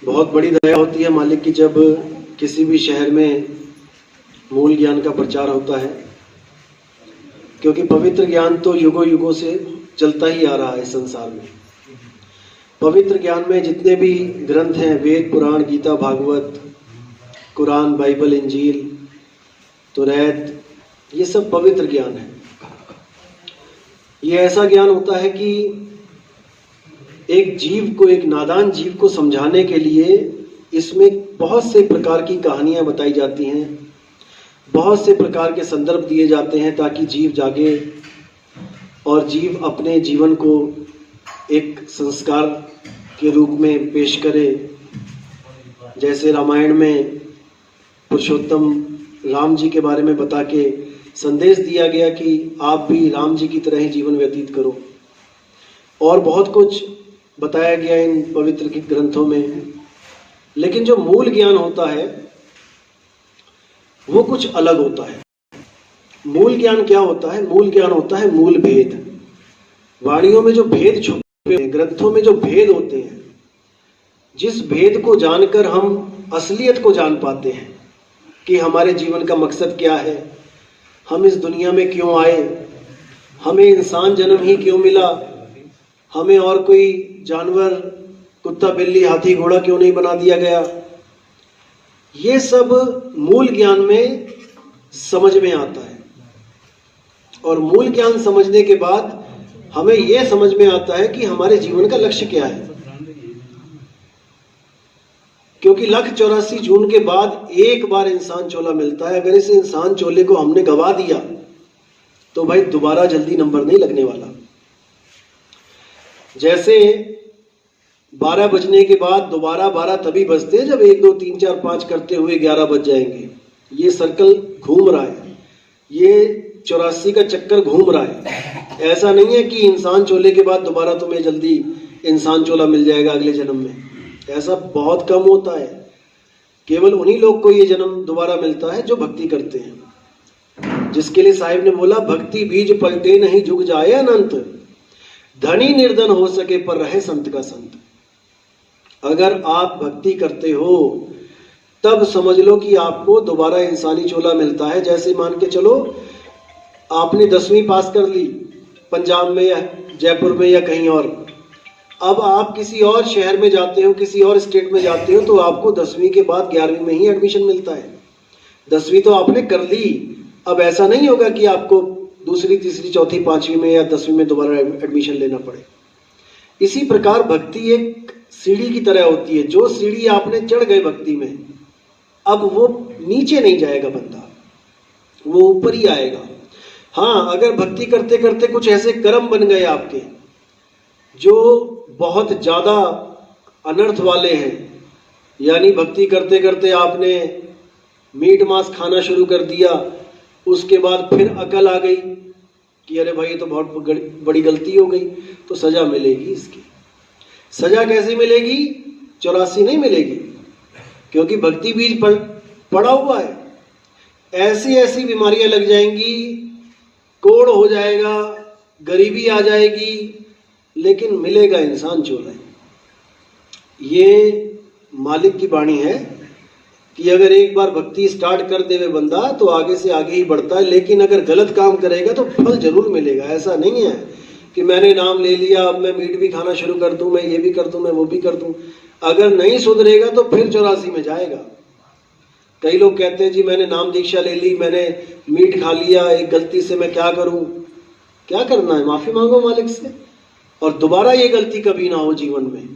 बहुत बड़ी दया होती है मालिक की जब किसी भी शहर में मूल ज्ञान का प्रचार होता है, क्योंकि पवित्र ज्ञान तो युगों युगों से चलता ही आ रहा है संसार में। पवित्र ज्ञान में जितने भी ग्रंथ हैं, वेद, पुराण, गीता, भागवत, कुरान, बाइबल, इंजील, तौरात, ये सब पवित्र ज्ञान है। ये ऐसा ज्ञान होता है कि एक जीव को, एक नादान जीव को समझाने के लिए इसमें बहुत से प्रकार की कहानियां बताई जाती हैं, बहुत से प्रकार के संदर्भ दिए जाते हैं ताकि जीव जागे और जीव अपने जीवन को एक संस्कार के रूप में पेश करे। जैसे रामायण में पुरुषोत्तम राम जी के बारे में बता के संदेश दिया गया कि आप भी राम जी की तरह ही जीवन व्यतीत करो, और बहुत कुछ बताया गया इन पवित्र ग्रंथों में। लेकिन जो मूल ज्ञान होता है वो कुछ अलग होता है। मूल ज्ञान क्या होता है? मूल ज्ञान होता है मूल भेद। वाणियों में जो भेद छुपे हैं, ग्रंथों में जो भेद होते हैं, जिस भेद को जानकर हम असलियत को जान पाते हैं कि हमारे जीवन का मकसद क्या है, हम इस दुनिया में क्यों आए, हमें इंसान जन्म ही क्यों मिला, हमें और कोई जानवर, कुत्ता, बिल्ली, हाथी, घोड़ा क्यों नहीं बना दिया गया। ये सब मूल ज्ञान में समझ में आता है। और मूल ज्ञान समझने के बाद हमें यह समझ में आता है कि हमारे जीवन का लक्ष्य क्या है। क्योंकि 184 जून के बाद एक बार इंसान चोला मिलता है। अगर इस इंसान चोले को हमने गवा दिया तो भाई दोबारा जल्दी नंबर नहीं लगने वाला। जैसे 12 बजने के बाद दोबारा 12 तभी बजते हैं जब 1 2 3 4 5 करते हुए 11 बज जाएंगे। ये सर्कल घूम रहा है, ये 84 का चक्कर घूम रहा है। ऐसा नहीं है कि इंसान चोले के बाद दोबारा तुम्हें जल्दी इंसान चोला मिल जाएगा अगले जन्म में। ऐसा बहुत कम होता है। केवल उन्हीं लोग को ये जन्म दोबारा मिलता है जो भक्ति करते हैं, जिसके लिए साहिब ने बोला, भक्ति बीज पलटे नहीं झुक जाए अनंत, धनी निर्धन हो सके पर रहे संत का संत। अगर आप भक्ति करते हो तब समझ लो कि आपको दोबारा इंसानी चोला मिलता है। जैसे मान के चलो आपने 10वीं पास कर ली पंजाब में या जयपुर में या कहीं और, अब आप किसी और शहर में जाते हो, किसी और स्टेट में जाते हो, तो आपको 10वीं के बाद 11वीं में ही एडमिशन मिलता है। 10वीं तो आपने कर ली, अब ऐसा नहीं होगा कि आपको दूसरी, तीसरी, चौथी, 5वीं में या 10वीं में दोबारा एडमिशन लेना पड़े। इसी प्रकार भक्ति एक सीढ़ी की तरह होती है। जो सीढ़ी आपने चढ़ गए भक्ति में, अब वो नीचे नहीं जाएगा बंदा, वो ऊपर ही आएगा। हाँ, अगर भक्ति करते करते कुछ ऐसे कर्म बन गए आपके जो बहुत ज्यादा अनर्थ वाले हैं, यानी भक्ति करते करते आपने मीट मांस खाना शुरू कर दिया, उसके बाद फिर अकल आ गई कि अरे भाई ये तो बहुत बड़ी गलती हो गई, तो सजा मिलेगी। इसकी सजा कैसे मिलेगी? 84 नहीं मिलेगी, क्योंकि भक्ति बीज पड़ा हुआ है। ऐसी ऐसी बीमारियां लग जाएंगी, कोढ़ हो जाएगा, गरीबी आ जाएगी, लेकिन मिलेगा इंसान चोला। ये मालिक की वाणी है कि अगर एक बार भक्ति स्टार्ट कर देवे बंदा तो आगे से आगे ही बढ़ता है, लेकिन अगर गलत काम करेगा तो फल जरूर मिलेगा। ऐसा नहीं है कि मैंने नाम ले लिया, अब मैं मीट भी खाना शुरू कर दूं, मैं ये भी कर दूं, मैं वो भी कर दूं। अगर नहीं सुधरेगा तो फिर 84 में जाएगा। कई लोग कहते हैं जी मैंने नाम दीक्षा ले ली, मैंने मीट खा लिया, एक गलती से मैं क्या करूं? क्या करना है? माफी मांगो मालिक से, और दोबारा ये गलती कभी ना हो जीवन में।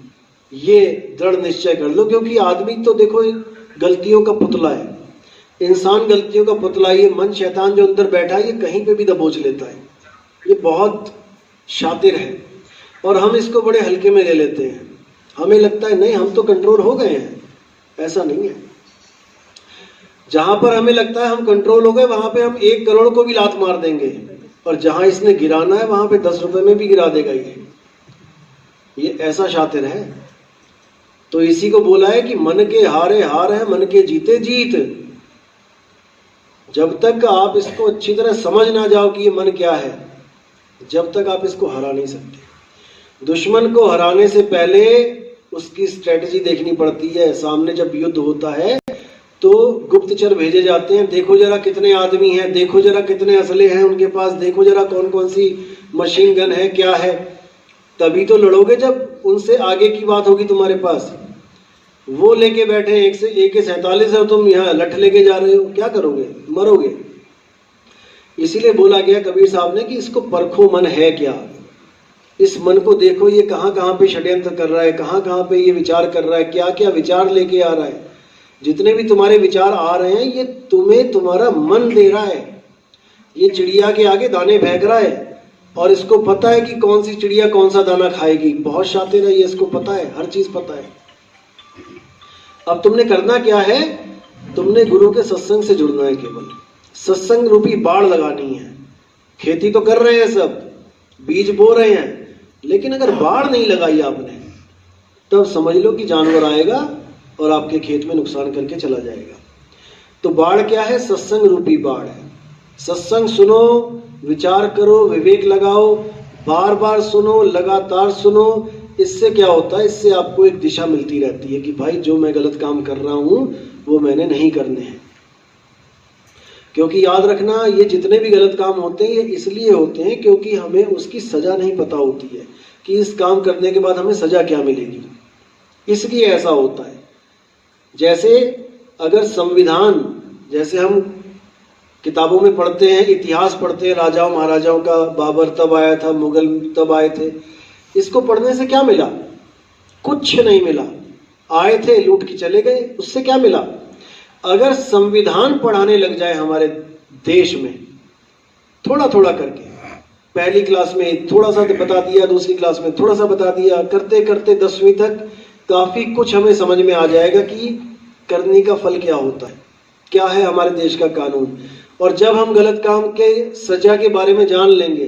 ये दृढ़ निश्चय कर लो, क्योंकि आदमी तो देखो गलतियों का पुतला है। इंसान गलतियों का पुतला है। ये मन शैतान जो अंदर बैठा है, ये कहीं पे भी दबोच लेता है। ये बहुत शातिर है और हम इसको बड़े हल्के में ले लेते हैं। हमें लगता है नहीं, हम तो कंट्रोल हो गए हैं। ऐसा नहीं है। जहां पर हमें लगता है हम कंट्रोल हो गए, वहां पे हम 1 करोड़ को भी लात मार देंगे, और जहां इसने गिराना है वहां पे 10 रुपए में भी गिरा देगा। ये ऐसा शातिर है। तो इसी को बोला है कि मन के हारे हार है, मन के जीते जीत। जब तक आप इसको अच्छी तरह समझ ना जाओ कि ये मन क्या है, जब तक आप इसको हरा नहीं सकते। दुश्मन को हराने से पहले उसकी स्ट्रेटजी देखनी पड़ती है। सामने जब युद्ध होता है तो गुप्तचर भेजे जाते हैं, देखो जरा कितने आदमी हैं, देखो जरा कितने असले हैं उनके पास, देखो जरा कौन कौन सी मशीन गन है, क्या है। तभी तो लड़ोगे जब उनसे आगे की बात होगी तुम्हारे पास। वो लेके बैठे हैं AK-47 और तुम यहाँ लठ लेके जा रहे हो, क्या करोगे? मरोगे। इसीलिए बोला गया कबीर साहब ने कि इसको परखो मन है क्या। इस मन को देखो, ये कहाँ कहाँ पे षड्यंत्र कर रहा है, कहाँ कहाँ पे ये विचार कर रहा है, क्या क्या विचार लेके आ रहा है। जितने भी तुम्हारे विचार आ रहे हैं ये तुम्हें तुम्हारा मन दे रहा है। ये चिड़िया के आगे दाने फेंक रहा है और इसको पता है कि कौन सी चिड़िया कौन सा दाना खाएगी। बहुत शातिर है ये, इसको पता है, हर चीज पता है। अब तुमने करना क्या है? तुमने गुरु के सत्संग से जुड़ना है। केवल सत्संग रूपी बाड़ लगानी है। खेती तो कर रहे हैं सब, बीज बो रहे हैं, लेकिन अगर बाड़ नहीं लगाई आपने तब समझ लो कि जानवर आएगा और आपके खेत में नुकसान करके चला जाएगा। तो बाढ़ क्या है? सत्संग रूपी बाढ़ है। सत्संग सुनो, विचार करो, विवेक लगाओ, बार बार सुनो, लगातार सुनो। इससे क्या होता है? इससे आपको एक दिशा मिलती रहती है कि भाई जो मैं गलत काम कर रहा हूं वो मैंने नहीं करने हैं। क्योंकि याद रखना, ये जितने भी गलत काम होते हैं ये इसलिए होते हैं क्योंकि हमें उसकी सजा नहीं पता होती है कि इस काम करने के बाद हमें सजा क्या मिलेगी, इसलिए ऐसा होता है। जैसे अगर संविधान, जैसे हम किताबों में पढ़ते हैं, इतिहास पढ़ते हैं राजाओं महाराजाओं का, बाबर तब आया था, मुगल तब आए थे, इसको पढ़ने से क्या मिला? कुछ नहीं मिला। आए थे, लूट के चले गए, उससे क्या मिला? अगर संविधान पढ़ाने लग जाए हमारे देश में थोड़ा थोड़ा करके, पहली क्लास में थोड़ा सा बता दिया, दूसरी क्लास में थोड़ा सा बता दिया, करते करते 10वीं तक काफी कुछ हमें समझ में आ जाएगा कि करने का फल क्या होता है, क्या है हमारे देश का कानून। और जब हम गलत काम के सजा के बारे में जान लेंगे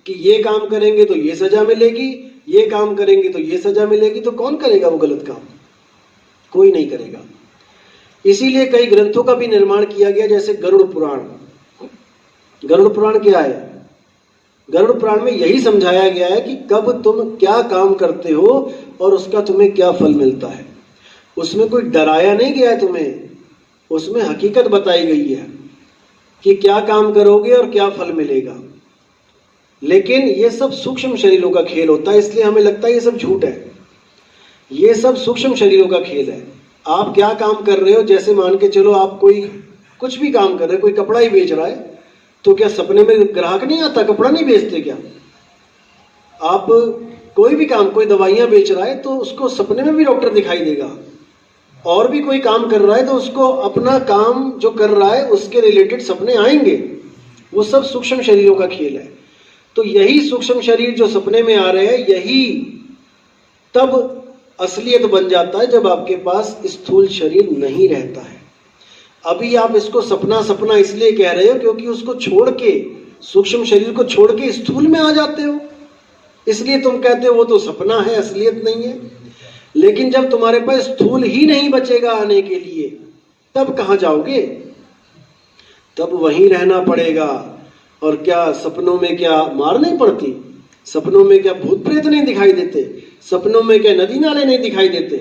कि ये काम करेंगे तो ये सजा मिलेगी, ये काम करेंगे तो ये सजा मिलेगी, तो कौन करेगा वो गलत काम? कोई नहीं करेगा। इसीलिए कई ग्रंथों का भी निर्माण किया गया, जैसे गरुड़ पुराण। गरुड़ पुराण क्या है? गरुड़ पुराण में यही समझाया गया है कि कब तुम क्या काम करते हो और उसका तुम्हें क्या फल मिलता है। उसमें कोई डराया नहीं गया है तुम्हें, उसमें हकीकत बताई गई है कि क्या काम करोगे और क्या फल मिलेगा। लेकिन ये सब सूक्ष्म शरीरों का खेल होता है, इसलिए हमें लगता है ये सब झूठ है। ये सब सूक्ष्म शरीरों का खेल है। आप क्या काम कर रहे हो, जैसे मान के चलो आप कोई कुछ भी काम कर रहे हो, कोई कपड़ा ही बेच रहा है, तो क्या सपने में ग्राहक नहीं आता? कपड़ा नहीं बेचते क्या? आप कोई भी काम, कोई दवाइयां बेच रहा है तो उसको सपने में भी डॉक्टर दिखाई देगा। और भी कोई काम कर रहा है तो उसको अपना काम जो कर रहा है उसके रिलेटेड सपने आएंगे। वो सब सूक्ष्म शरीरों का खेल है। तो यही सूक्ष्म शरीर जो सपने में आ रहे हैं, यही तब असलियत बन जाता है जब आपके पास स्थूल शरीर नहीं रहता है। अभी आप इसको सपना सपना इसलिए कह रहे हो क्योंकि उसको छोड़ के, सूक्ष्म शरीर को छोड़ के स्थूल में आ जाते हो, इसलिए तुम कहते हो वो तो सपना है, असलियत नहीं है। लेकिन जब तुम्हारे पास स्थूल ही नहीं बचेगा आने के लिए, तब कहां जाओगे? तब वहीं रहना पड़ेगा। और क्या सपनों में क्या मार नहीं पड़ती? सपनों में क्या भूत प्रेत नहीं दिखाई देते? सपनों में क्या नदी नाले नहीं दिखाई देते?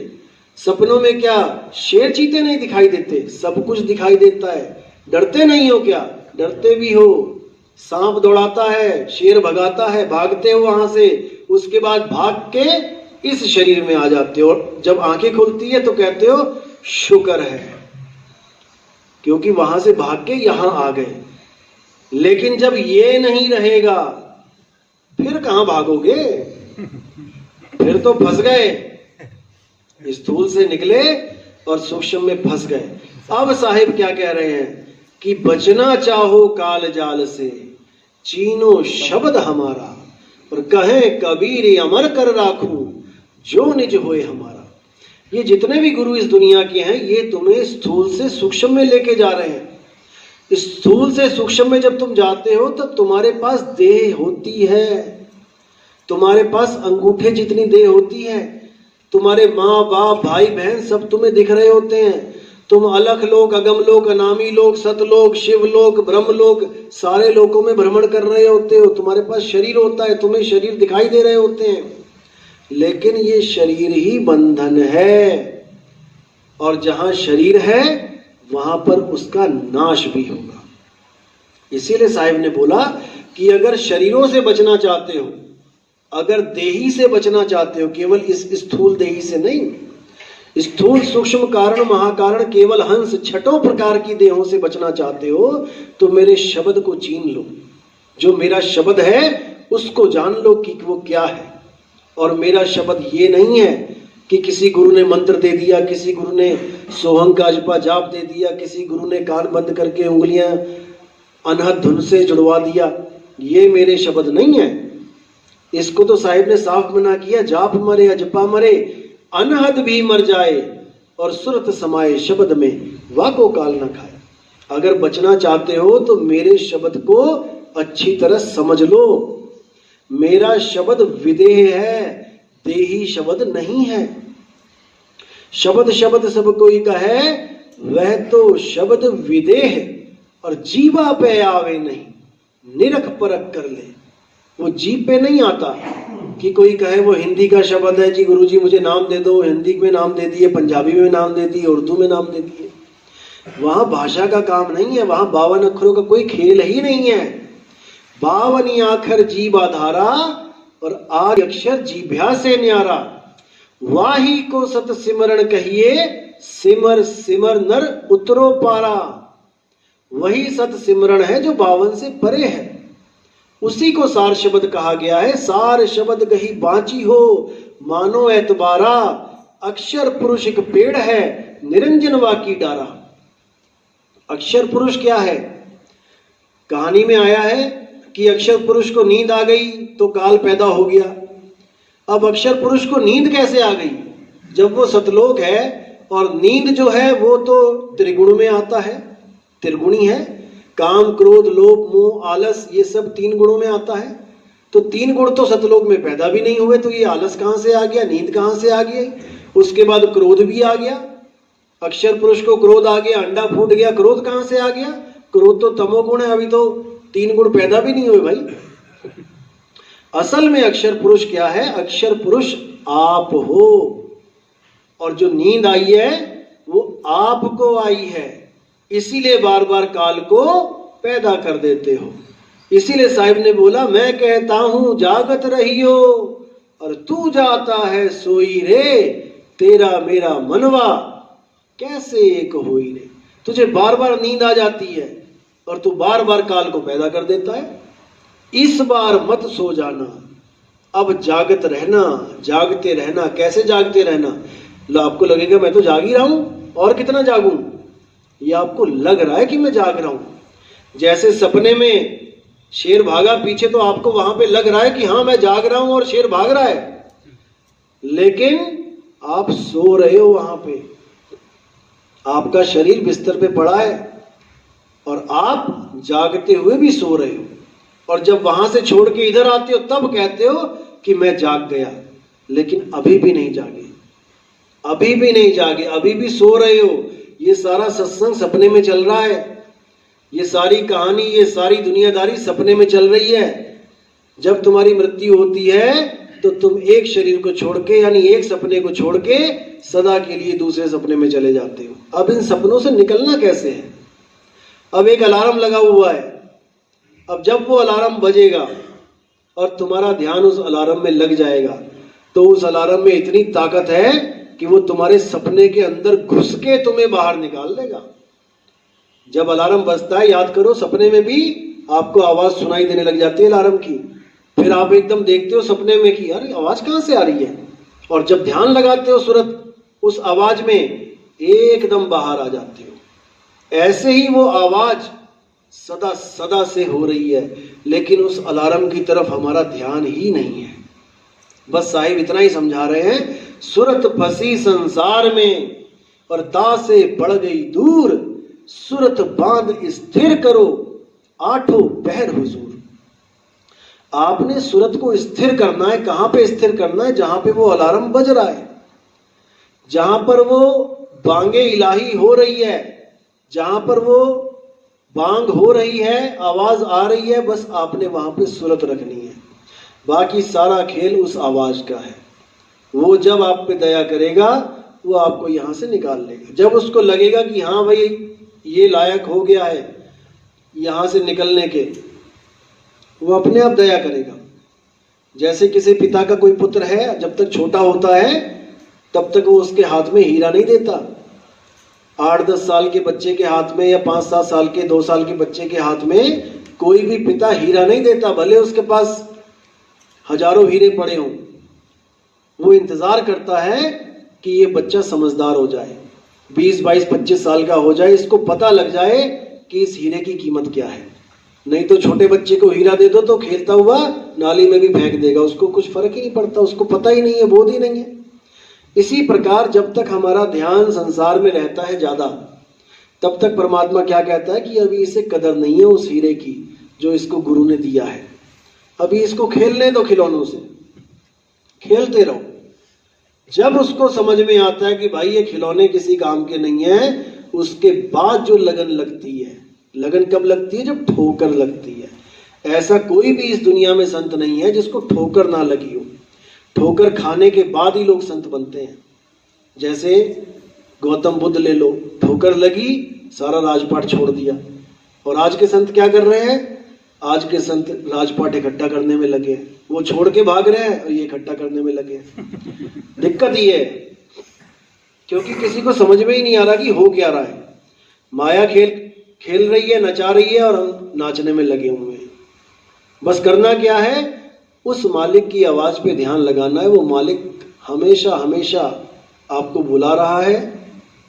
सपनों में क्या शेर चीते नहीं दिखाई देते? सब कुछ दिखाई देता है। डरते नहीं हो क्या? डरते भी हो। सांप दौड़ाता है, शेर भगाता है, भागते हो वहां से, उसके बाद भाग के इस शरीर में आ जाते हो। जब आंखें खुलती है तो कहते हो शुक्र है, क्योंकि वहां से भाग के यहां आ गए। लेकिन जब ये नहीं रहेगा फिर कहां भागोगे? फिर तो फंस गए, स्थूल से निकले और सूक्ष्म में फंस गए। अब साहिब क्या कह रहे हैं कि बचना चाहो काल जाल से, चीनो शब्द हमारा, और कहे कबीर अमर कर राखूं, जो निज होए हमारा। ये जितने भी गुरु इस दुनिया के हैं, ये तुम्हें स्थूल से सूक्ष्म में लेके जा रहे हैं। स्थूल से सूक्ष्म में जब तुम जाते हो तब तुम्हारे पास देह होती है, तुम्हारे पास अंगूठे जितनी देह होती है, तुम्हारे माँ बाप भाई बहन सब तुम्हें दिख रहे होते हैं। तुम अलख लोक, अगम लोक, अनामी लोक, सतलोक, शिवलोक, ब्रह्मलोक, सारे लोकों में भ्रमण कर रहे होते हो। तुम्हारे पास शरीर होता है, तुम्हें शरीर दिखाई दे रहे होते हैं। लेकिन ये शरीर ही बंधन है, और जहां शरीर है वहां पर उसका नाश भी होगा। इसीलिए साहिब ने बोला कि अगर शरीरों से बचना चाहते हो, अगर देही से बचना चाहते हो, केवल इस स्थूल देही से नहीं, स्थूल सूक्ष्म कारण महाकारण केवल हंस छठों प्रकार की देहों से बचना चाहते हो, तो मेरे शब्द को चीन लो। जो मेरा शब्द है उसको जान लो कि वो क्या है। और मेरा शब्द ये नहीं है कि किसी गुरु ने मंत्र दे दिया, किसी गुरु ने सोहंग का जपा जाप दे दिया, किसी गुरु ने कान बंद करके उंगलियां अनहद धुन से जुड़वा दिया। ये मेरे शब्द नहीं है। इसको तो साहिब ने साफ मना किया, जाप मरे अजपा मरे अनहद भी मर जाए, और सुरत समाये शब्द में वाको काल न खाए। अगर बचना चाहते हो तो मेरे शब्द को अच्छी तरह समझ लो। मेरा शब्द विदेह है, देही शब्द नहीं है। शब्द शब्द सब कोई कहे, वह तो शब्द विदेह, और जीवा पे आवे नहीं, निरख परख कर ले। वो जीभ पे नहीं आता कि कोई कहे वो हिंदी का शब्द है जी, गुरुजी मुझे नाम दे दो। हिंदी में नाम दे दिए, पंजाबी में नाम दे दिए, उर्दू में नाम दे दिए। वहां भाषा का काम नहीं है, वहां 52 अक्षरों का कोई खेल ही नहीं है। 52 आखर जीव आधारा, और आदि अक्षर जीभ्या से न्यारा। वाही को सत सिमरण कहिए, सिमर सिमर नर उतरो पारा। वही सत सिमरण है जो 52 से परे है, उसी को सार शब्द कहा गया है। सार शब्द कही बांची हो, मानो एतबारा। अक्षर पुरुष एक पेड़ है, निरंजन वाकी डारा। अक्षर पुरुष क्या है? कहानी में आया है कि अक्षर पुरुष को नींद आ गई तो काल पैदा हो गया। अब अक्षर पुरुष को नींद कैसे आ गई? जब वो सतलोक है, और नींद जो है वो तो त्रिगुण में आता है, त्रिगुणी है। काम क्रोध लोभ मोह आलस, ये सब 3 गुणों में आता है। तो 3 गुण तो सतलोक में पैदा भी नहीं हुए, तो ये आलस कहां से आ गया, नींद कहां से आ गई? उसके बाद क्रोध भी आ गया। अक्षर पुरुष को क्रोध आ गया, अंडा फूट गया, क्रोध कहां से आ गया? क्रोध तो तमोगुण है, अभी तो 3 गुण पैदा भी नहीं हुए भाई। असल में अक्षर पुरुष क्या है? अक्षर पुरुष आप हो, और जो नींद आई है वो आपको आई है। इसीलिए बार बार काल को पैदा कर देते हो। इसीलिए साहिब ने बोला, मैं कहता हूं जागत रहियो, और तू जाता है सोई रे। तेरा मेरा मनवा कैसे एक होई रे। तुझे बार बार नींद आ जाती है, और तू बार बार काल को पैदा कर देता है। इस बार मत सो जाना, अब जागत रहना, जागते रहना। कैसे जागते रहना? लो, आपको लगेगा मैं तो जाग ही रहा हूं, और कितना जागूं? ये आपको लग रहा है कि मैं जाग रहा हूं। जैसे सपने में शेर भागा पीछे, तो आपको वहां पे लग रहा है कि हाँ मैं जाग रहा हूं और शेर भाग रहा है, लेकिन आप सो रहे हो। वहां पे आपका शरीर बिस्तर पे पड़ा है, और आप जागते हुए भी सो रहे हो। और जब वहां से छोड़ के इधर आते हो, तब कहते हो कि मैं जाग गया, लेकिन अभी भी नहीं जागे, अभी भी नहीं जागे, अभी भी सो रहे हो। ये सारा सत्संग सपने में चल रहा है, ये सारी कहानी, ये सारी दुनियादारी सपने में चल रही है। जब तुम्हारी मृत्यु होती है तो तुम एक शरीर को छोड़ के, यानी एक सपने को छोड़ के सदा के लिए दूसरे सपने में चले जाते हो। अब इन सपनों से निकलना कैसे है? अब एक अलार्म लगा हुआ है, अब जब वो अलार्म बजेगा और तुम्हारा ध्यान उस अलार्म में लग जाएगा, तो उस अलार्म में इतनी ताकत है कि वो तुम्हारे सपने के अंदर घुस के तुम्हें बाहर निकाल देगा। जब अलार्म बजता है, याद करो, सपने में भी आपको आवाज सुनाई देने लग जाती है अलार्म की। फिर आप एकदम देखते हो सपने में कि यार आवाज कहां से आ रही है, और जब ध्यान लगाते हो सूरत, उस आवाज में एकदम बाहर आ जाते हो। ऐसे ही वो आवाज सदा सदा से हो रही है, लेकिन उस अलार्म की तरफ हमारा ध्यान ही नहीं है। बस साहिब इतना ही समझा रहे हैं, सूरत फंसी संसार में और ता से पड़ गई दूर। सूरत बांध स्थिर करो, आठों पहर हुजूर। आपने सूरत को स्थिर करना है। कहां पे स्थिर करना है? जहां पे वो अलार्म बज रहा है, जहां पर वो बांगे इलाही हो रही है, जहां पर वो बांग हो रही है, आवाज आ रही है, बस आपने वहां पे सूरत रखनी है। बाकी सारा खेल उस आवाज का है। वो जब आप पे दया करेगा वो आपको यहां से निकाल लेगा। जब उसको लगेगा कि हाँ भाई ये लायक हो गया है यहां से निकलने के, वो अपने आप दया करेगा। जैसे किसी पिता का कोई पुत्र है, जब तक छोटा होता है तब तक वो उसके हाथ में हीरा नहीं देता। 8-10 साल के बच्चे के हाथ में या 5-7 साल के 2 साल के बच्चे के हाथ में कोई भी पिता हीरा नहीं देता, भले उसके पास हजारों हीरे पड़े हों। वो इंतजार करता है कि ये बच्चा समझदार हो जाए, 20-22-25 साल का हो जाए, इसको पता लग जाए कि इस हीरे की कीमत क्या है। नहीं तो छोटे बच्चे को हीरा दे दो तो खेलता हुआ नाली में भी फेंक देगा, उसको कुछ फर्क ही नहीं पड़ता, उसको पता ही नहीं है, बोध ही नहीं है। इसी प्रकार जब तक हमारा ध्यान संसार में रहता है ज्यादा, तब तक परमात्मा क्या कहता है कि अभी इसे कदर नहीं है उस हीरे की जो इसको गुरु ने दिया है, अभी इसको खेलने दो, खिलौनों से खेलते रहो। जब उसको समझ में आता है कि भाई ये खिलौने किसी काम के नहीं है, उसके बाद जो लगन लगती है, लगन कब लगती है? जब ठोकर लगती है। ऐसा कोई भी इस दुनिया में संत नहीं है जिसको ठोकर ना लगी हो। ठोकर खाने के बाद ही लोग संत बनते हैं। जैसे गौतम बुद्ध ले लो, ठोकर लगी, सारा राजपाट छोड़ दिया। और आज के संत क्या कर रहे हैं? आज के संत राजपाट इकट्ठा करने में लगे हैं, वो छोड़ के भाग रहे हैं और ये इकट्ठा करने में लगे हैं। दिक्कत ये है क्योंकि किसी को समझ में ही नहीं आ रहा कि हो क्या रहा है। माया खेल रही है, नचा रही है और हम नाचने में लगे हुए हैं। बस करना क्या है? उस मालिक की आवाज पे ध्यान लगाना है। वो मालिक हमेशा हमेशा आपको बुला रहा है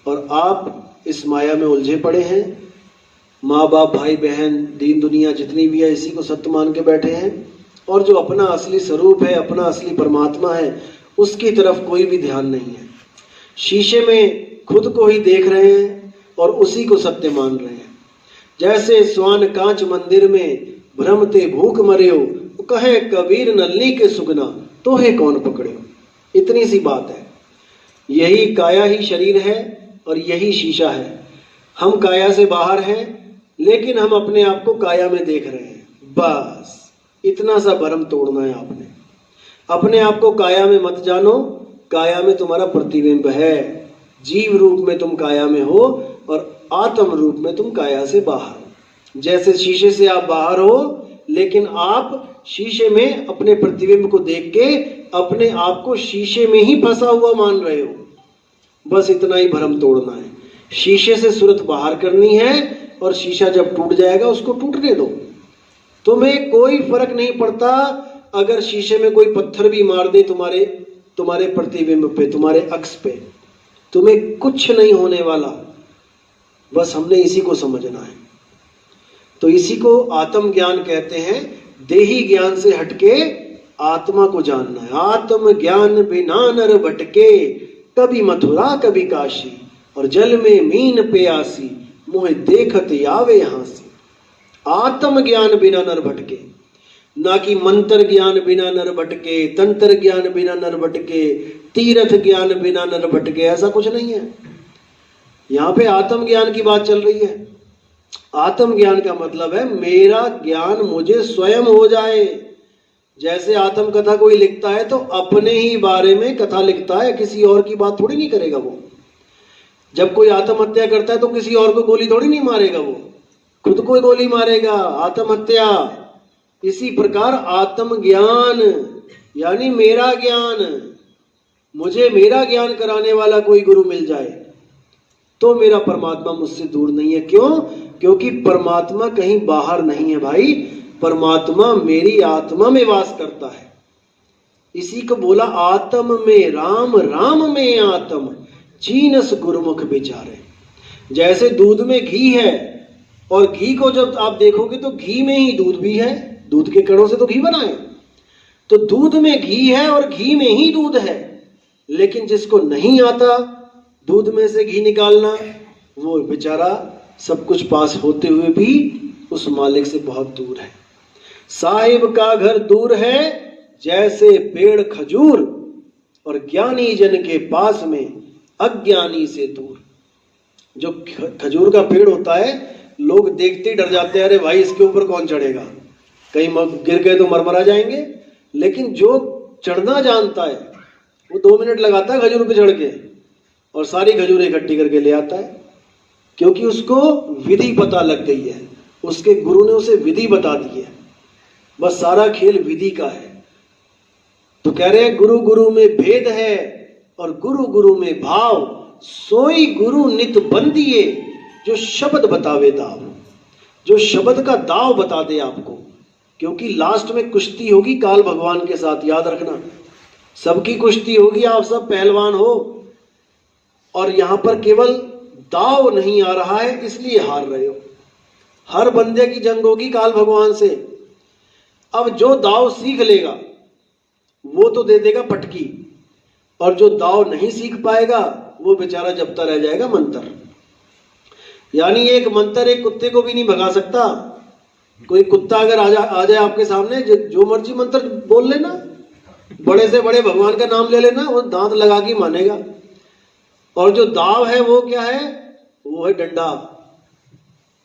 और आप इस माया में उलझे पड़े हैं। माँ बाप, भाई बहन, दीन दुनिया जितनी भी है इसी को सत्य मान के बैठे हैं, और जो अपना असली स्वरूप है, अपना असली परमात्मा है, उसकी तरफ कोई भी ध्यान नहीं है। शीशे में खुद को ही देख रहे हैं और उसी को सत्य मान रहे हैं। जैसे स्वान कांच मंदिर में भ्रमते भूख मर्यो, कहे कबीर नल्ली के सुगना, तो है कौन पकड़े। इतनी सी बात है। यही काया ही शरीर है और यही शीशा है। हम काया से बाहर हैं लेकिन हम अपने आप को काया में देख रहे हैं। बस इतना सा भ्रम तोड़ना है आपने। अपने आप को काया में मत जानो, काया में तुम्हारा प्रतिबिंब है। जीव रूप में तुम काया में हो और आत्म रूप में तुम काया से बाहर हो। जैसे शीशे से आप बाहर हो लेकिन आप शीशे में अपने प्रतिबिंब को देख के अपने आप को शीशे में ही फंसा हुआ मान रहे हो। बस इतना ही भ्रम तोड़ना है। शीशे से सूरत बाहर करनी है और शीशा जब टूट जाएगा उसको टूटने दो। तुम्हें कोई फर्क नहीं पड़ता अगर शीशे में कोई पत्थर भी मार दे तुम्हारे प्रतिबिंब पे, तुम्हारे अक्स पे, तुम्हें कुछ नहीं होने वाला। बस हमने इसी को समझना है। तो इसी को आत्म ज्ञान कहते हैं। देही ज्ञान से हटके आत्मा को जानना है। आत्म ज्ञान बिना नर भटके, कभी मथुरा कभी काशी, और जल में मीन प्यासी, मुझे देखत आवे हांसी। आत्म ज्ञान बिना नर भटके, ना कि मंत्र ज्ञान बिना नर भटके, तंत्र ज्ञान बिना नर भटके, तीर्थ ज्ञान बिना नर भटके। ऐसा कुछ नहीं है। यहाँ पे आत्म ज्ञान की बात चल रही है। आत्म ज्ञान का मतलब है मेरा ज्ञान मुझे स्वयं हो जाए। जैसे आत्म कथा कोई लिखता है तो अपने ही बारे में कथा लिखता है, किसी और की बात थोड़ी नहीं करेगा वो। जब कोई आत्महत्या करता है तो किसी और को गोली थोड़ी नहीं मारेगा, वो खुद को गोली मारेगा, आत्महत्या। इसी प्रकार आत्म ज्ञान यानी मेरा ज्ञान, मुझे मेरा ज्ञान कराने वाला कोई गुरु मिल जाए तो मेरा परमात्मा मुझसे दूर नहीं है। क्यों? क्योंकि परमात्मा कहीं बाहर नहीं है भाई, परमात्मा मेरी आत्मा में वास करता है। इसी को बोला आत्म में राम, राम में आत्म, चीनस गुरुमुख विचारे। जैसे दूध में घी है और घी को जब आप देखोगे तो घी में ही दूध भी है, दूध के कणों से तो घी बना है। तो दूध में घी है और घी में ही दूध है। लेकिन जिसको नहीं आता दूध में से घी निकालना, वो बेचारा सब कुछ पास होते हुए भी उस मालिक से बहुत दूर है। साहिब का घर दूर है जैसे पेड़ खजूर, और ज्ञानी जन के पास में अज्ञानी से दूर। जो खजूर का पेड़ होता है लोग देखते ही डर जाते हैं, अरे भाई इसके ऊपर कौन चढ़ेगा, कहीं गिर गए तो मरमरा जाएंगे। लेकिन जो चढ़ना जानता है वो 2 मिनट लगाता है खजूर पे चढ़ के और सारी खजूरें इकट्ठी करके ले आता है, क्योंकि उसको विधि पता लग गई है, उसके गुरु ने उसे विधि बता दी है। बस सारा खेल विधि का है। तो कह रहे हैं गुरु गुरु में भेद है और गुरु गुरु में भाव, सोई गुरु नित बंदिए, जो शब्द बतावे दाव, जो शब्द का दाव बता दे आपको। क्योंकि लास्ट में कुश्ती होगी काल भगवान के साथ, याद रखना, सबकी कुश्ती होगी, आप सब पहलवान हो, और यहां पर केवल दाव नहीं आ रहा है इसलिए हार रहे हो। हर बंदे की जंग होगी काल भगवान से। अब जो दाव सीख लेगा वो तो दे देगा पटकी, और जो दाव नहीं सीख पाएगा वो बेचारा जपता रह जाएगा मंत्र। यानी एक मंत्र एक कुत्ते को भी नहीं भगा सकता। कोई कुत्ता अगर आ जाए आपके सामने, जो मर्जी मंत्र बोल लेना, बड़े से बड़े भगवान का नाम ले लेना, वो दांत लगा के मानेगा। और जो दाव है वो क्या है? वो है डंडा।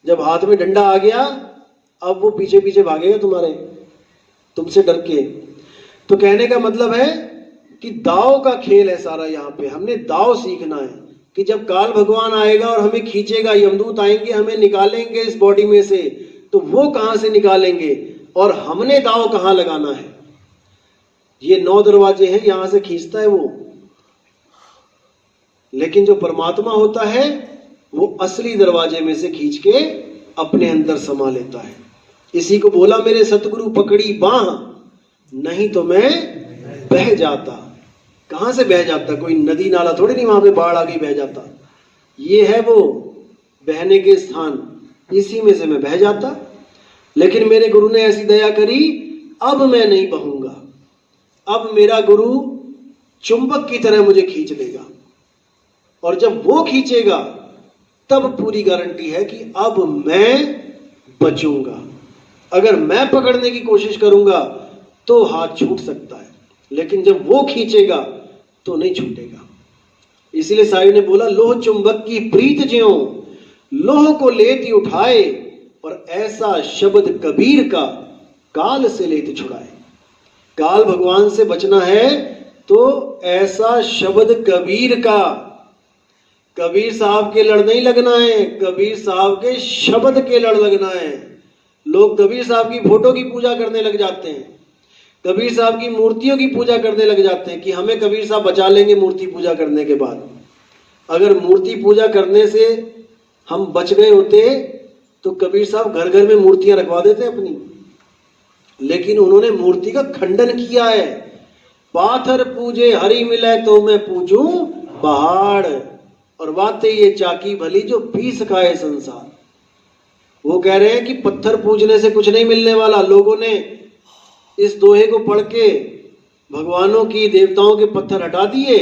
जब हाथ में डंडा आ गया, अब वो पीछे पीछे भागेगा तुम्हारे, तुमसे डर के। तो कहने का मतलब है कि दाव का खेल है सारा। यहाँ पे हमने दाव सीखना है कि जब काल भगवान आएगा और हमें खींचेगा, यमदूत आएंगे हमें निकालेंगे इस बॉडी में से, तो वो कहां से निकालेंगे और हमने दाव कहां लगाना है। ये 9 दरवाजे हैं, यहां से खींचता है वो, लेकिन जो परमात्मा होता है वो असली दरवाजे में से खींच के अपने अंदर समा लेता है। इसी को बोला मेरे सतगुरु पकड़ी बाह, नहीं तो मैं बह जाता। कहां से बह जाता? कोई नदी नाला थोड़ी नहीं, वहां पे बाढ़ आ गई बह जाता। ये है वो बहने के स्थान, इसी में से मैं बह जाता। लेकिन मेरे गुरु ने ऐसी दया करी, अब मैं नहीं बहूंगा। अब मेरा गुरु चुंबक की तरह मुझे खींच लेगा, और जब वो खींचेगा तब पूरी गारंटी है कि अब मैं बचूंगा। अगर मैं पकड़ने की कोशिश करूंगा तो हाथ छूट सकता है, लेकिन जब वो खींचेगा तो नहीं छूटेगा। इसलिए साहिब ने बोला, लोह चुंबक की प्रीत ज्यों लोह को लेती उठाए, और ऐसा शब्द कबीर का काल से लेती छुड़ाए। काल भगवान से बचना है तो ऐसा शब्द कबीर का, कबीर साहब के लड़ नहीं लगना है, कबीर साहब के शब्द के लड़ लगना है। लोग कबीर साहब की फोटो की पूजा करने लग जाते हैं, कबीर साहब की मूर्तियों की पूजा करने लग जाते हैं कि हमें कबीर साहब बचा लेंगे मूर्ति पूजा करने के बाद। अगर मूर्ति पूजा करने से हम बच गए होते तो कबीर साहब घर घर में मूर्तियां रखवा देते अपनी। लेकिन उन्होंने मूर्ति का खंडन किया है। पाथर पूजे हरि मिले तो मैं पूजूं पहाड़, और बातें ये चाकी भली जो पीस खाए संसार। वो कह रहे हैं कि पत्थर पूजने से कुछ नहीं मिलने वाला। लोगों ने इस दोहे को पढ़ के भगवानों की, देवताओं के पत्थर हटा दिए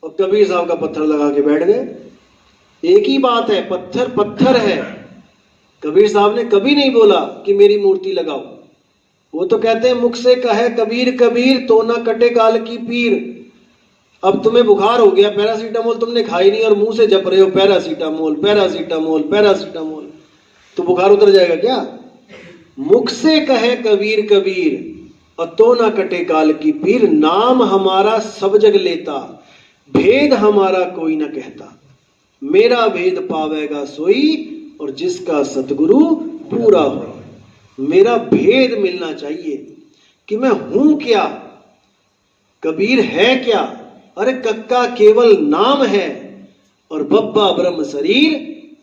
और कबीर साहब का पत्थर लगा के बैठ गए। एक ही बात है, पत्थर पत्थर है। कबीर साहब ने कभी नहीं बोला कि मेरी मूर्ति लगाओ। वो तो कहते हैं मुख से कहे कबीर कबीर तो ना कटे काल की पीर। अब तुम्हें बुखार हो गया, पैरासीटामोल तुमने खाई नहीं और मुंह से जप रहे हो पैरासीटामोल पैरासीटामोल पैरासीटामोल, तो बुखार उतर जाएगा क्या? मुख से कहे कबीर कबीर और तो ना कटे काल की पीर। नाम हमारा सब जग लेता, भेद हमारा कोई ना कहता। मेरा भेद पावेगा सोई, और जिसका सतगुरु पूरा हो। मेरा भेद मिलना चाहिए कि मैं हूं क्या, कबीर है क्या। अरे कक्का केवल नाम है और बब्बा ब्रह्म शरीर,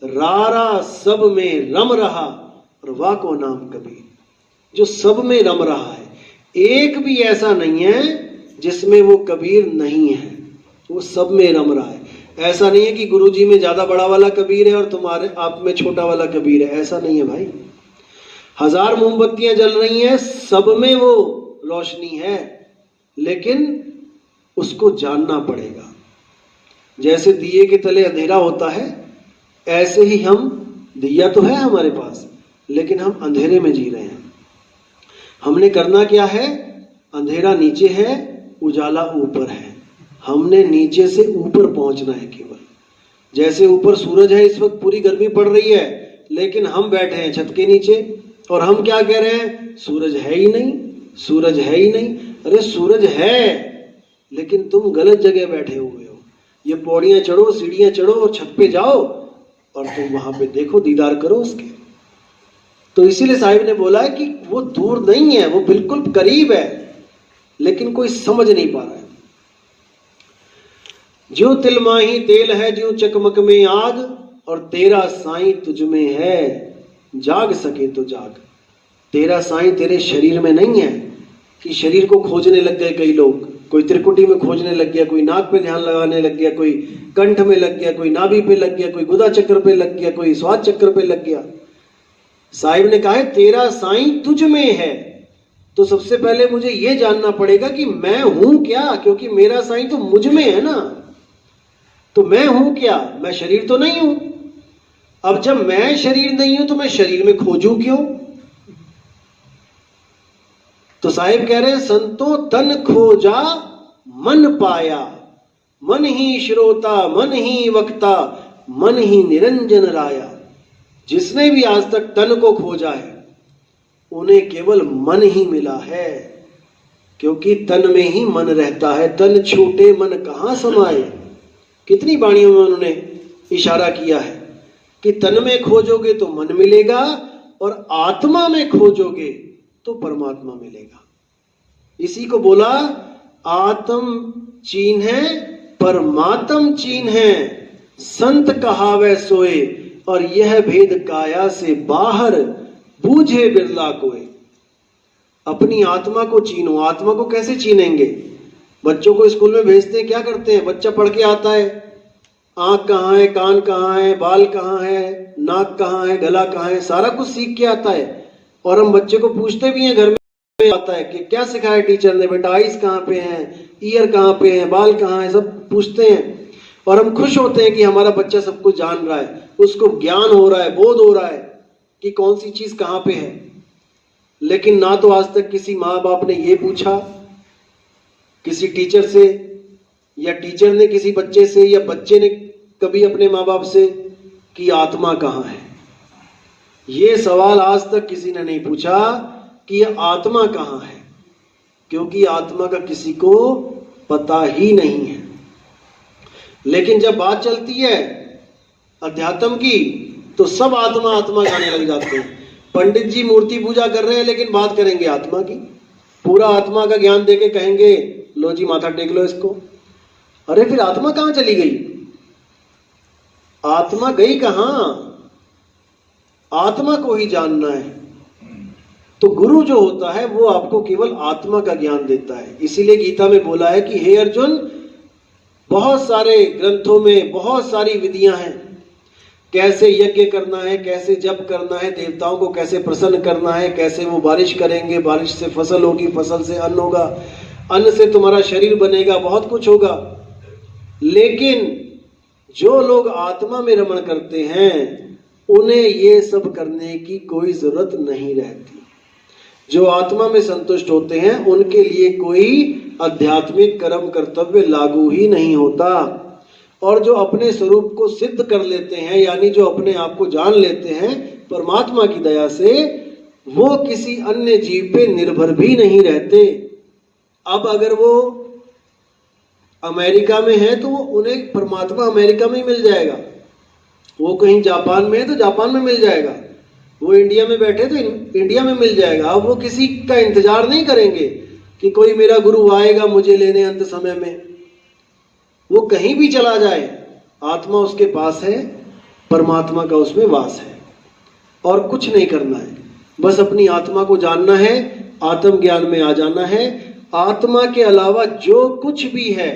रारा सब में रम रहा और वाको नाम कबीर। जो सब में रम रहा है, एक भी ऐसा नहीं है जिसमें वो कबीर नहीं है, वो सब में रम रहा है। ऐसा नहीं है कि गुरुजी में ज्यादा बड़ा वाला कबीर है और तुम्हारे आप में छोटा वाला कबीर है, ऐसा नहीं है भाई। 1000 मोमबत्तियां जल रही हैं, सब में वो रोशनी है, लेकिन उसको जानना पड़ेगा। जैसे दिए के तले अंधेरा होता है, ऐसे ही हम, दिया तो है हमारे पास लेकिन हम अंधेरे में जी रहे हैं। हमने करना क्या है? अंधेरा नीचे है, उजाला ऊपर है। हमने नीचे से ऊपर पहुंचना है केवल। जैसे ऊपर सूरज है, इस वक्त पूरी गर्मी पड़ रही है, लेकिन हम बैठे हैं छत के नीचे और हम क्या कह रहे हैं? सूरज है ही नहीं, सूरज है ही नहीं। अरे सूरज है, लेकिन तुम गलत जगह बैठे हुए हो। ये पौड़ियां चढ़ो, सीढ़ियां चढ़ो और छत पे जाओ और तुम वहां पे देखो, दीदार करो उसके। तो इसीलिए साहिब ने बोला है कि वो दूर नहीं है, वो बिल्कुल करीब है, लेकिन कोई समझ नहीं पा रहा है। ज्यों तिल माही तेल है, ज्यों चकमक में आग, और तेरा साईं तुझ में है, जाग सके तो जाग। तेरा साईं तेरे शरीर में नहीं है कि शरीर को खोजने लग गए कई लोग। कोई त्रिकुटी में खोजने लग गया, कोई नाक पे ध्यान लगाने लग गया, कोई कंठ में लग गया, कोई नाभि पे लग गया, कोई गुदा चक्र पे लग गया, कोई स्वाद चक्र पे लग गया। साहिब ने कहा है तेरा साईं तुझ में है। तो सबसे पहले मुझे यह जानना पड़ेगा कि मैं हूं क्या, क्योंकि मेरा साईं तो मुझ में है ना। तो मैं हूं क्या? मैं शरीर तो नहीं हूं। अब जब मैं शरीर नहीं हूं तो मैं शरीर में खोजूं क्यों? तो साहिब कह रहे हैं संतो तन खोजा मन पाया, मन ही श्रोता मन ही वक्ता, मन ही निरंजन राया। जिसने भी आज तक तन को खोजा है उन्हें केवल मन ही मिला है, क्योंकि तन में ही मन रहता है। तन छूटे मन कहां समाए। कितनी वाणियों में उन्होंने इशारा किया है कि तन में खोजोगे तो मन मिलेगा और आत्मा में खोजोगे तो परमात्मा मिलेगा। इसी को बोला आत्म चीन है परमात्म चीन है, संत कहावे सोए, और यह भेद काया से बाहर बूझे बिरला कोय। अपनी आत्मा को चीनो। आत्मा को कैसे चीनेंगे? बच्चों को स्कूल में भेजते हैं, क्या करते हैं? बच्चा पढ़ के आता है, आंख कहाँ है, कान कहाँ है, बाल कहाँ है, नाक कहाँ है, गला कहाँ है, सारा कुछ सीख के आता है। और हम बच्चे को पूछते भी हैं घर में, आता है कि क्या सिखाया टीचर ने, बेटा आईज कहाँ पे हैं, ईयर कहाँ पे हैं, बाल कहाँ है, सब पूछते हैं। और हम खुश होते हैं कि हमारा बच्चा सब कुछ जान रहा है, उसको ज्ञान हो रहा है, बोध हो रहा है कि कौन सी चीज कहाँ पे है। लेकिन ना तो आज तक किसी माँ बाप ने ये पूछा किसी टीचर से, या टीचर ने किसी बच्चे से, या बच्चे ने कभी अपने माँ बाप से कि आत्मा कहाँ है। ये सवाल आज तक किसी ने नहीं पूछा कि ये आत्मा कहाँ है, क्योंकि आत्मा का किसी को पता ही नहीं है। लेकिन जब बात चलती है अध्यात्म की तो सब आत्मा आत्मा गाने लग जाते हैं। पंडित जी मूर्ति पूजा कर रहे हैं लेकिन बात करेंगे आत्मा की, पूरा आत्मा का ज्ञान देके कहेंगे लो जी माथा टेक लो इसको। अरे फिर आत्मा कहां चली गई? आत्मा गई कहां? आत्मा को ही जानना है। तो गुरु जो होता है वो आपको केवल आत्मा का ज्ञान देता है। इसीलिए गीता में बोला है कि हे अर्जुन, बहुत सारे ग्रंथों में बहुत सारी विधियां हैं, कैसे यज्ञ करना है, कैसे जप करना है, देवताओं को कैसे प्रसन्न करना है, कैसे वो बारिश करेंगे, बारिश से फसल होगी, फसल से अन्न होगा, अन्न से तुम्हारा शरीर बनेगा, बहुत कुछ होगा। लेकिन जो लोग आत्मा में रमण करते हैं उन्हें ये सब करने की कोई जरूरत नहीं रहती। जो आत्मा में संतुष्ट होते हैं उनके लिए कोई आध्यात्मिक कर्म कर्तव्य लागू ही नहीं होता। और जो अपने स्वरूप को सिद्ध कर लेते हैं, यानी जो अपने आप को जान लेते हैं परमात्मा की दया से, वो किसी अन्य जीव पे निर्भर भी नहीं रहते। अब अगर वो अमेरिका में है तो उन्हें परमात्मा अमेरिका में ही मिल जाएगा, वो कहीं जापान में है तो जापान में मिल जाएगा, वो इंडिया में बैठे तो इंडिया में मिल जाएगा। अब वो किसी का इंतजार नहीं करेंगे कि कोई मेरा गुरु आएगा मुझे लेने अंत समय में। वो कहीं भी चला जाए, आत्मा उसके पास है, परमात्मा का उसमें वास है, और कुछ नहीं करना है। बस अपनी आत्मा को जानना है, आत्म ज्ञान में आ जाना है। आत्मा के अलावा जो कुछ भी है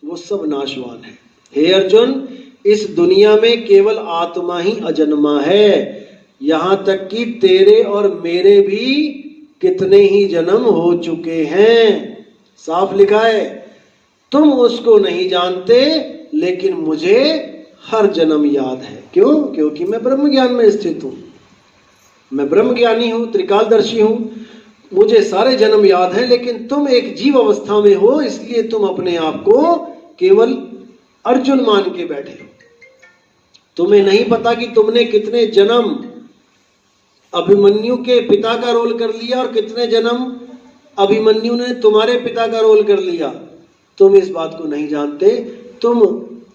वो सब नाशवान है। हे अर्जुन, इस दुनिया में केवल आत्मा ही अजन्मा है। यहां तक कि तेरे और मेरे भी कितने ही जन्म हो चुके हैं। साफ लिखा है, तुम उसको नहीं जानते लेकिन मुझे हर जन्म याद है। क्यों? क्योंकि मैं ब्रह्म ज्ञान में स्थित हूं, मैं ब्रह्म ज्ञानी हूं, त्रिकालदर्शी हूं, मुझे सारे जन्म याद हैं। लेकिन तुम एक जीव अवस्था में हो, इसलिए तुम अपने आप को केवल अर्जुन मान के बैठे हो। तुम्हें नहीं पता कि तुमने कितने जन्म अभिमन्यु के पिता का रोल कर लिया और कितने जन्म अभिमन्यु ने तुम्हारे पिता का रोल कर लिया। तुम इस बात को नहीं जानते, तुम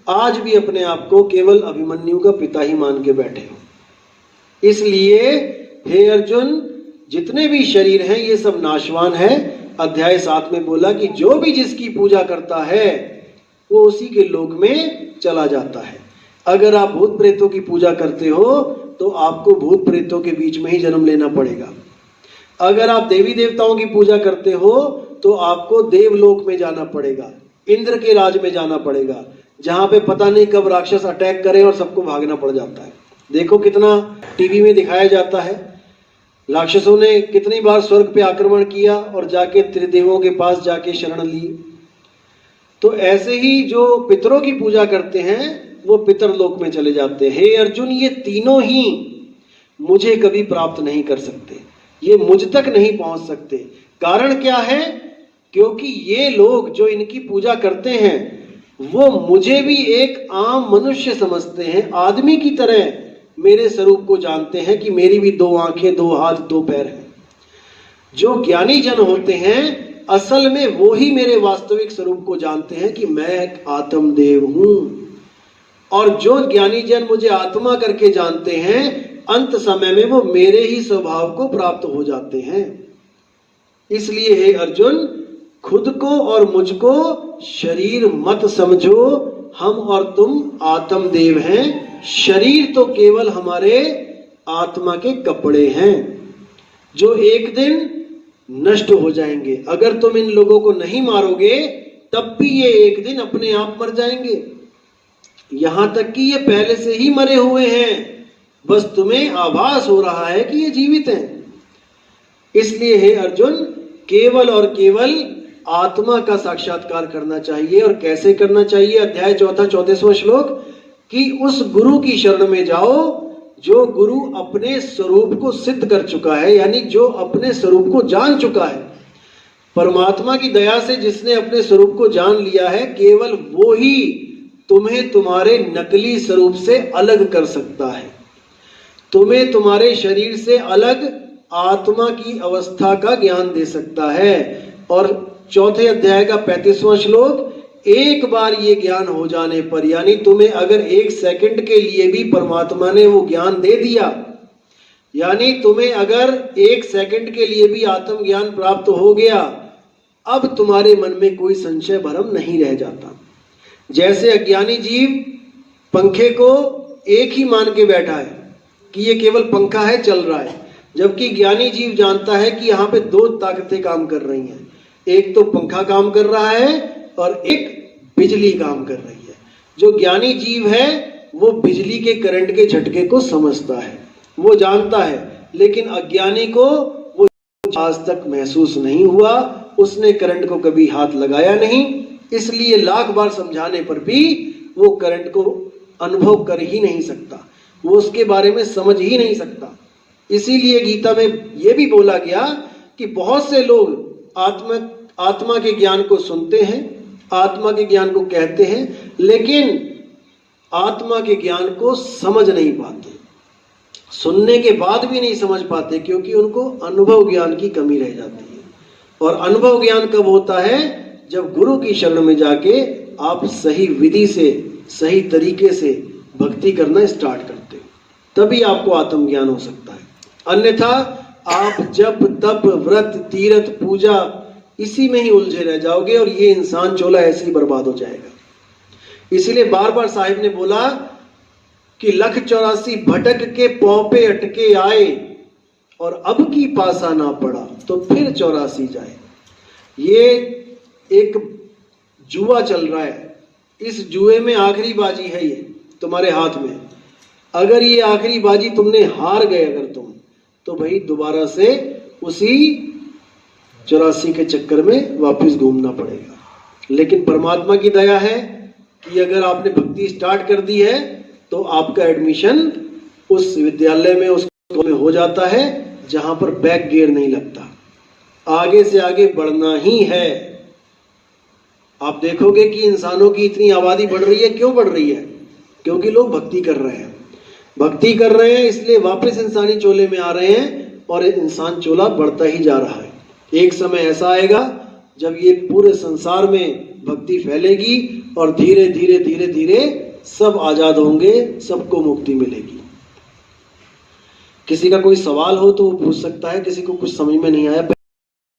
आज भी अपने आप को केवल अभिमन्यु का पिता ही मान के बैठे हो। इसलिए हे अर्जुन, जितने भी शरीर हैं ये सब नाशवान है। अध्याय 7 में बोला कि जो भी जिसकी पूजा करता है वो उसी के लोक में चला जाता है। अगर आप भूत प्रेतों की पूजा करते हो तो आपको भूत प्रेतों के बीच में ही जन्म लेना पड़ेगा। अगर आप देवी देवताओं की पूजा करते हो तो आपको देवलोक में जाना पड़ेगा, इंद्र के राज में जाना पड़ेगा, जहां पे पता नहीं कब राक्षस अटैक करे और सबको भागना पड़ जाता है। देखो कितना टीवी में दिखाया जाता है, राक्षसों ने कितनी बार स्वर्ग पे आक्रमण किया और जाके त्रिदेवों के पास जाके शरण ली। तो ऐसे ही जो पितरों की पूजा करते हैं वो पितरलोक में चले जाते हैं। हे अर्जुन, ये तीनों ही मुझे कभी प्राप्त नहीं कर सकते, ये मुझ तक नहीं पहुंच सकते। कारण क्या है? क्योंकि ये लोग जो इनकी पूजा करते हैं वो मुझे भी एक आम मनुष्य समझते हैं, आदमी की तरह मेरे स्वरूप को जानते हैं कि मेरी भी 2 आंखें, 2 हाथ, 2 पैर हैं। जो ज्ञानी जन होते हैं असल में वो ही मेरे वास्तविक स्वरूप को जानते हैं कि मैं एक आत्मदेव हूं। और जो ज्ञानी जन मुझे आत्मा करके जानते हैं अंत समय में वो मेरे ही स्वभाव को प्राप्त हो जाते हैं। इसलिए हे अर्जुन, खुद को और मुझको शरीर मत समझो, हम और तुम आत्मदेव हैं। शरीर तो केवल हमारे आत्मा के कपड़े हैं जो एक दिन नष्ट हो जाएंगे। अगर तुम इन लोगों को नहीं मारोगे तब भी ये एक दिन अपने आप मर जाएंगे। यहां तक कि ये पहले से ही मरे हुए हैं, बस तुम्हें आभास हो रहा है कि ये जीवित हैं। इसलिए हे अर्जुन, केवल और केवल आत्मा का साक्षात्कार करना चाहिए। और कैसे करना चाहिए? अध्याय 4 34वां श्लोक, कि उस गुरु की शरण में जाओ जो गुरु अपने स्वरूप को सिद्ध कर चुका है, यानी जो अपने स्वरूप को जान चुका है। परमात्मा की दया से जिसने अपने स्वरूप को जान लिया है, केवल वो ही तुम्हें तुम्हारे नकली स्वरूप से अलग कर सकता है, तुम्हें तुम्हारे शरीर से अलग आत्मा की अवस्था का ज्ञान दे सकता है। और 4 अध्याय का 35वां श्लोक, एक बार ये ज्ञान हो जाने पर, यानी तुम्हें अगर 1 सेकंड के लिए भी परमात्मा ने वो ज्ञान दे दिया, यानी तुम्हें अगर 1 सेकंड के लिए भी आत्म ज्ञान प्राप्त हो गया, अब तुम्हारे मन में कोई संशय भरम नहीं रह जाता। जैसे अज्ञानी जीव पंखे को एक ही मान के बैठा है कि ये केवल पंखा है, चल रहा है, जबकि ज्ञानी जीव जानता है कि यहाँ पे 2 ताकतें काम कर रही हैं, एक तो पंखा काम कर रहा है और एक बिजली काम कर रही है। जो ज्ञानी जीव है वो बिजली के करंट के झटके को समझता है, वो जानता है, लेकिन अज्ञानी को वो आज तक महसूस नहीं हुआ, उसने करंट को कभी हाथ लगाया नहीं, इसलिए लाख बार समझाने पर भी वो करंट को अनुभव कर ही नहीं सकता, वो उसके बारे में समझ ही नहीं सकता। इसीलिए गीता में यह भी बोला गया कि बहुत से लोग आत्मा के ज्ञान को सुनते हैं, आत्मा के ज्ञान को कहते हैं, लेकिन आत्मा के ज्ञान को समझ नहीं पाते, सुनने के बाद भी नहीं समझ पाते, क्योंकि उनको अनुभव ज्ञान की कमी रह जाती है। और अनुभव ज्ञान कब होता है? जब गुरु की शरण में जाके आप सही विधि से, सही तरीके से भक्ति करना स्टार्ट करते हो, तभी आपको आत्मज्ञान हो सकता है। अन्यथा आप जप तप व्रत तीर्थ पूजा इसी में ही उलझे रह जाओगे और ये इंसान चोला ऐसे ही बर्बाद हो जाएगा। इसीलिए बार बार साहिब ने बोला कि 184 भटक के पौ पे अटके आए और अब की पासा ना पड़ा तो फिर 84 जाए। ये एक जुआ चल रहा है, इस जुए में आखिरी बाजी है ये तुम्हारे हाथ में। अगर ये आखिरी बाजी तुमने हार गए अगर तुम, तो भाई दोबारा से उसी 84 के चक्कर में वापस घूमना पड़ेगा। लेकिन परमात्मा की दया है कि अगर आपने भक्ति स्टार्ट कर दी है तो आपका एडमिशन उस विद्यालय में, उस में हो जाता है जहां पर बैक गियर नहीं लगता, आगे से आगे बढ़ना ही है। आप देखोगे कि इंसानों की इतनी आबादी बढ़ रही है, क्यों बढ़ रही है? क्योंकि लोग भक्ति कर रहे हैं, भक्ति कर रहे हैं, इसलिए वापस इंसानी चोले में आ रहे हैं और इंसान चोला बढ़ता ही जा रहा है। एक समय ऐसा आएगा जब ये पूरे संसार में भक्ति फैलेगी और धीरे धीरे धीरे धीरे सब आजाद होंगे, सबको मुक्ति मिलेगी। किसी का कोई सवाल हो तो वो पूछ सकता है, किसी को कुछ समझ में नहीं आया